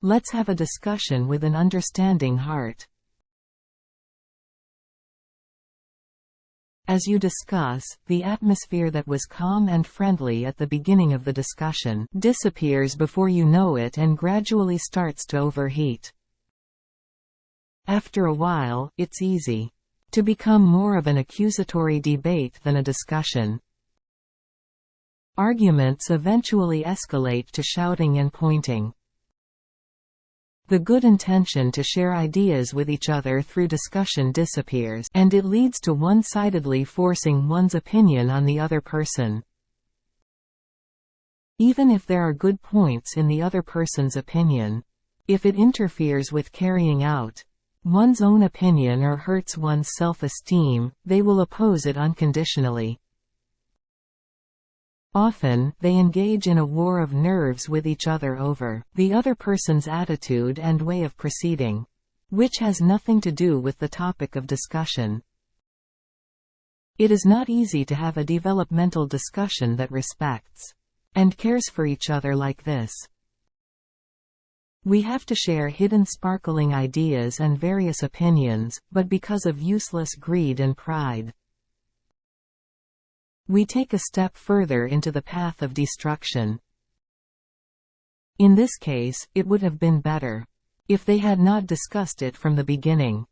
Let's have a discussion with an understanding heart. As you discuss, the atmosphere that was calm and friendly at the beginning of the discussion disappears before you know it and gradually starts to overheat. After a while, it's easy to become more of an accusatory debate than a discussion. Arguments eventually escalate to shouting and pointing. The good intention to share ideas with each other through discussion disappears, and it leads to one-sidedly forcing one's opinion on the other person. Even if there are good points in the other person's opinion, if it interferes with carrying out one's own opinion or hurts one's self-esteem, they will oppose it unconditionally. Often, they engage in a war of nerves with each other over the other person's attitude and way of proceeding, which has nothing to do with the topic of discussion. It is not easy to have a developmental discussion that respects and cares for each other like this. We have to share hidden sparkling ideas and various opinions, but because of useless greed and pride, we take a step further into the path of destruction. In this case, it would have been better if they had not discussed it from the beginning.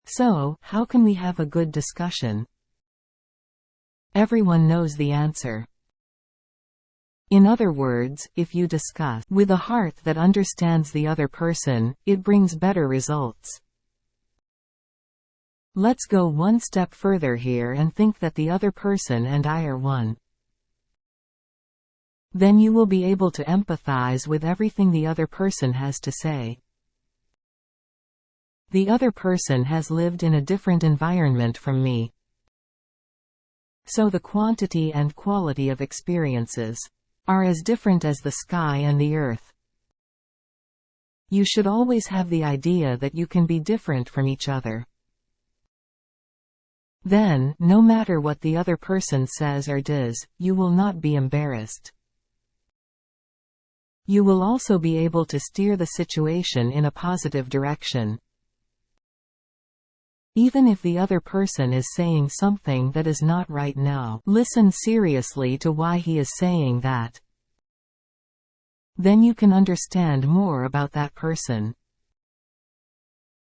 So, how can we have a good discussion? Everyone knows the answer. In other words, if you discuss with a heart that understands the other person, it brings better results. Let's go one step further here and think that the other person and I are one. Then you will be able to empathize with everything the other person has to say. The other person has lived in a different environment from me, so the quantity and quality of experiences are as different as the sky and the earth. You should always have the idea that you can be different from each other. Then, no matter what the other person says or does, you will not be embarrassed. You will also be able to steer the situation in a positive direction. Even if the other person is saying something that is not right now, listen seriously to why he is saying that. Then you can understand more about that person.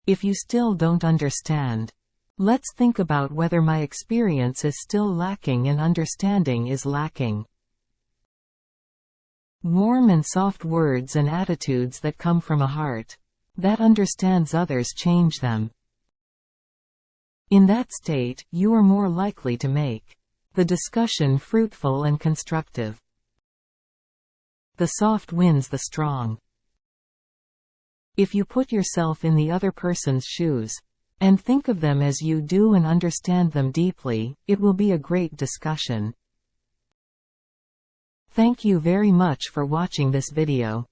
If you still don't understand, let's think about whether my experience is still lacking and understanding is lacking. Warm and soft words and attitudes that come from a heart that understands others change them. In that state, you are more likely to make the discussion fruitful and constructive. The soft wins the strong. If you put yourself in the other person's shoes, and think of them as you do and understand them deeply, it will be a great discussion. Thank you very much for watching this video.